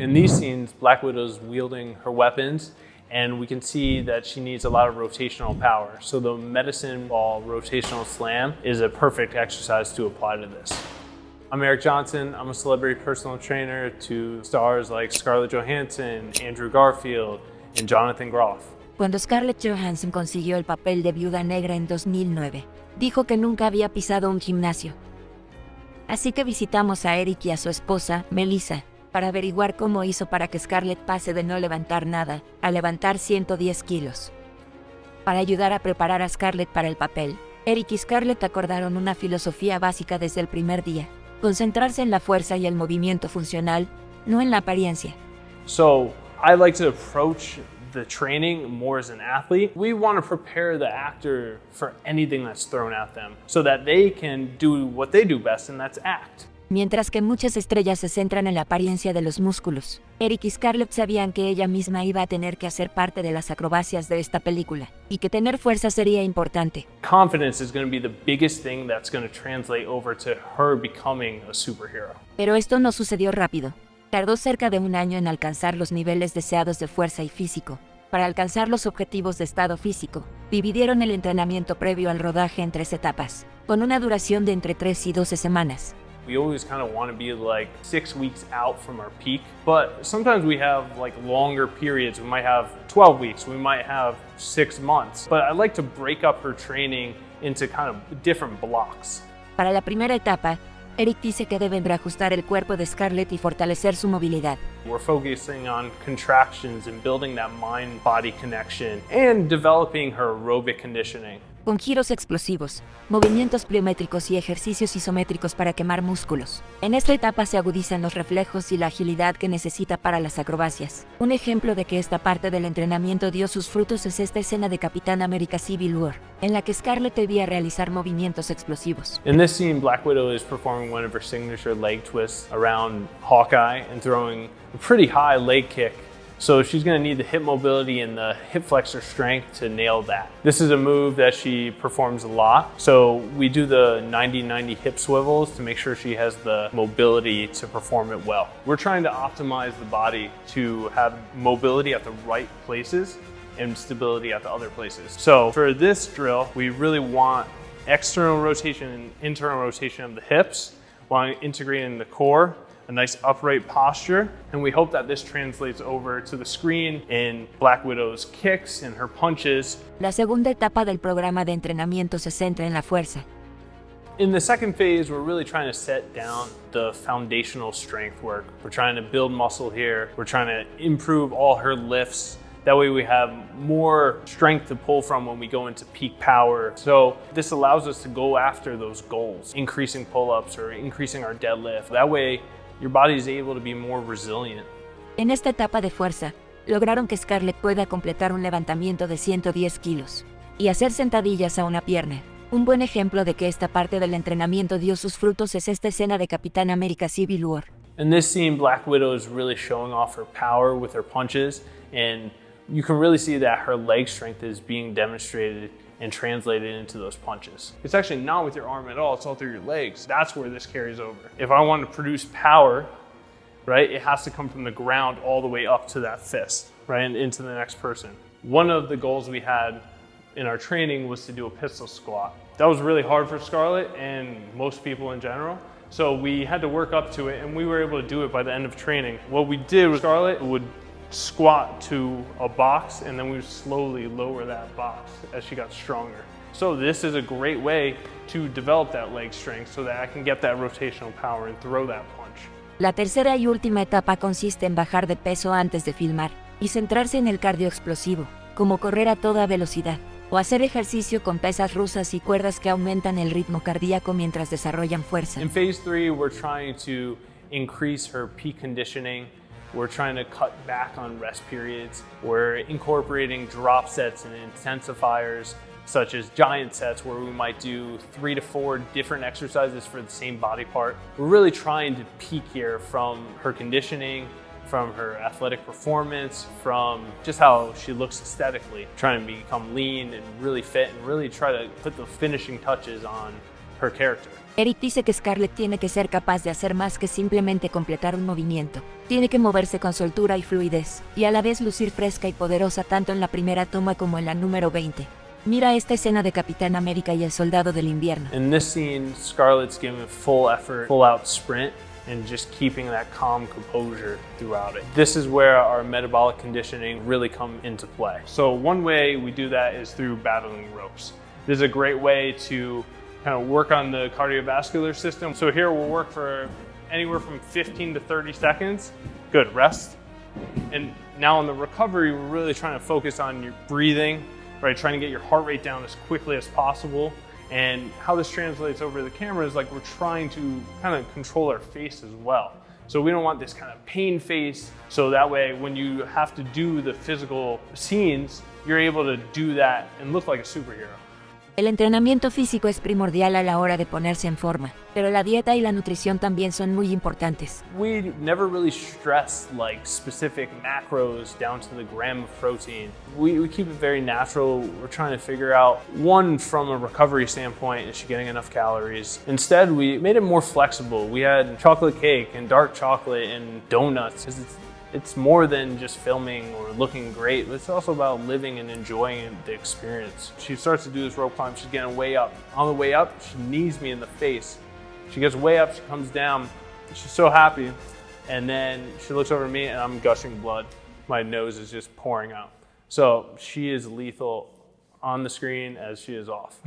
In these scenes, Black Widow's wielding her weapons, and we can see that she needs a lot of rotational power. So the medicine ball rotational slam is a perfect exercise to apply to this. I'm Eric Johnson. I'm a celebrity personal trainer to stars like Scarlett Johansson, Andrew Garfield, and Jonathan Groff. Cuando Scarlett Johansson consiguió el papel de Viuda Negra en 2009, dijo que nunca había pisado un gimnasio. Así que visitamos a Eric y a su esposa, Melissa, para averiguar cómo hizo para que Scarlett pase de no levantar nada a levantar 110 kilos. Para ayudar a preparar a Scarlett para el papel, Eric y Scarlett acordaron una filosofía básica desde el primer día: concentrarse en la fuerza y el movimiento funcional, no en la apariencia. So I like to approach the training more as an athlete. We want to prepare the actor for anything that's thrown at them so that they can do what they do best, and that's act. Mientras que muchas estrellas se centran en la apariencia de los músculos, Eric y Scarlett sabían que ella misma iba a tener que hacer parte de las acrobacias de esta película, y que tener fuerza sería importante. Confidence is going to be the biggest thing that's going to translate over to her becoming a superhero. Pero esto no sucedió rápido. Tardó cerca de un año en alcanzar los niveles deseados de fuerza y físico. Para alcanzar los objetivos de estado físico, dividieron el entrenamiento previo al rodaje en 3 etapas, con una duración de entre 3 y 12 semanas. We always kind of want to be like 6 weeks out from our peak, but sometimes we have like longer periods. We might have 12 weeks, we might have 6 months, but I like to break up her training into kind of different blocks. Para la primera etapa, Eric dice que deben reajustar el cuerpo de Scarlett y fortalecer su movilidad. We're focusing on contractions and building that mind-body connection and developing her aerobic conditioning. Con giros explosivos, movimientos pliométricos y ejercicios isométricos para quemar músculos. En esta etapa se agudizan los reflejos y la agilidad que necesita para las acrobacias. Un ejemplo de que esta parte del entrenamiento dio sus frutos es esta escena de Capitán América Civil War, en la que Scarlett debía realizar movimientos explosivos. In this scene, Black Widow is performing one of her signature leg twists around Hawkeye and throwing a pretty high leg kick. So she's going to need the hip mobility and the hip flexor strength to nail that. This is a move that she performs a lot. So we do the 90-90 hip swivels to make sure she has the mobility to perform it well. We're trying to optimize the body to have mobility at the right places and stability at the other places. So for this drill, we really want external rotation and internal rotation of the hips while integrating the core, a nice upright posture, and we hope that this translates over to the screen in Black Widow's kicks and her punches. La segunda etapa del programa de entrenamiento se centra en la fuerza. In the second phase, we're really trying to set down the foundational strength work. We're trying to build muscle here. We're trying to improve all her lifts. That way we have more strength to pull from when we go into peak power. So this allows us to go after those goals, increasing pull-ups or increasing our deadlift. That way your body is able to be more resilient. En esta etapa de fuerza, lograron que Scarlett pueda completar un levantamiento de 110 kilos y hacer sentadillas a una pierna. Un buen ejemplo de que esta parte del entrenamiento dio sus frutos es esta escena de Capitán América Civil War. In this scene, Black Widow is really showing off her power with her punches, and you can really see that her leg strength is being demonstrated and translated into those punches. It's actually not with your arm at all, it's all through your legs. That's where this carries over. If I want to produce power, right, it has to come from the ground all the way up to that fist, right, and into the next person. One of the goals we had in our training was to do a pistol squat. That was really hard for Scarlett and most people in general. So we had to work up to it, and we were able to do it by the end of training. What we did was Scarlett would squat to a box, and then we would slowly lower that box as she got stronger. So this is a great way to develop that leg strength so that I can get that rotational power and throw that punch. La tercera y última etapa consiste en bajar de peso antes de filmar y centrarse en el cardio explosivo, como correr a toda velocidad, o hacer ejercicio con pesas rusas y cuerdas que aumentan el ritmo cardíaco mientras desarrollan fuerza. In phase 3, we're trying to increase her peak conditioning. We're trying to cut back on rest periods. We're incorporating drop sets and intensifiers, such as giant sets where we might do 3 to 4 different exercises for the same body part. We're really trying to peak here from her conditioning, from her athletic performance, from just how she looks aesthetically, trying to become lean and really fit and really try to put the finishing touches on her character. Eric dice que Scarlett tiene que ser capaz de hacer más que simplemente completar un movimiento. Tiene que moverse con soltura y fluidez, y a la vez lucir fresca y poderosa tanto en la primera toma como en la número 20. Mira esta escena de Capitán América y el Soldado del Invierno. In this scene, Scarlett's giving full effort, full out sprint, and just keeping that calm composure throughout it. This is where our metabolic conditioning really come into play. So one way we do that is through battling ropes. This is a great way to kind of work on the cardiovascular system. So here we'll work for anywhere from 15 to 30 seconds. Good, rest. And now in the recovery, we're really trying to focus on your breathing, right? Trying to get your heart rate down as quickly as possible. And how this translates over the camera is like we're trying to kind of control our face as well. So we don't want this kind of pain face. So that way, when you have to do the physical scenes, you're able to do that and look like a superhero. El entrenamiento físico es primordial a la hora de ponerse en forma, pero la dieta y la nutrición también son muy importantes. We never really stress like specific macros down to the gram of protein. We keep it very natural. We're trying to figure out, one, from a recovery standpoint, is she getting enough calories? Instead, we made it more flexible. We had chocolate cake and dark chocolate and donuts. It's more than just filming or looking great, but it's also about living and enjoying the experience. She starts to do this rope climb, she's getting way up. On the way up, she knees me in the face. She gets way up, she comes down, she's so happy. And then she looks over at me and I'm gushing blood. My nose is just pouring out. So she is lethal on the screen as she is off.